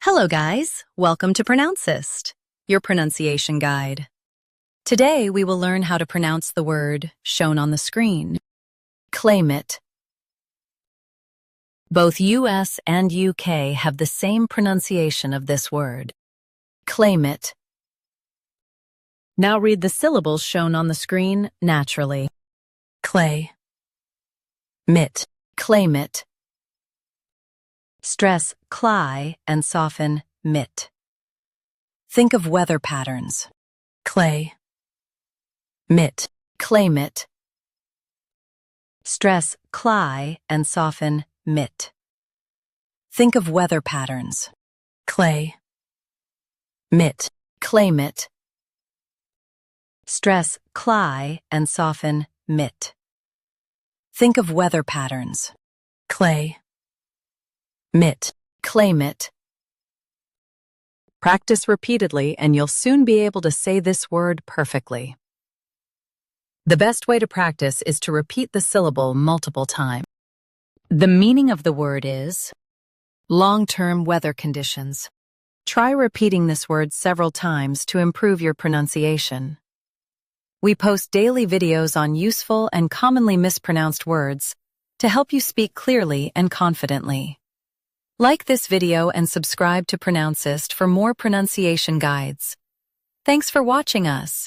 Hello guys, welcome to Pronouncist, your pronunciation guide. Today we will learn how to pronounce the word shown on the screen. Claim it. Both US and UK have the same pronunciation of this word. Claim it. Now read the syllables shown on the screen naturally. Clay. Mit. Claim it. Stress cly and soften mit. Think of weather patterns. Clay. Mit. Claim it. Stress cly and soften mit. Think of weather patterns. Clay. Mit. Claim it. Stress cly and soften mit. Think of weather patterns. Clay. Mit. Claim it. Practice repeatedly and you'll soon be able to say this word perfectly. The best way to practice is to repeat the syllable multiple times. The meaning of the word is long-term weather conditions. Try repeating this word several times to improve your pronunciation. We post daily videos on useful and commonly mispronounced words to help you speak clearly and confidently. Like this video and subscribe to Pronouncist for more pronunciation guides. Thanks for watching us.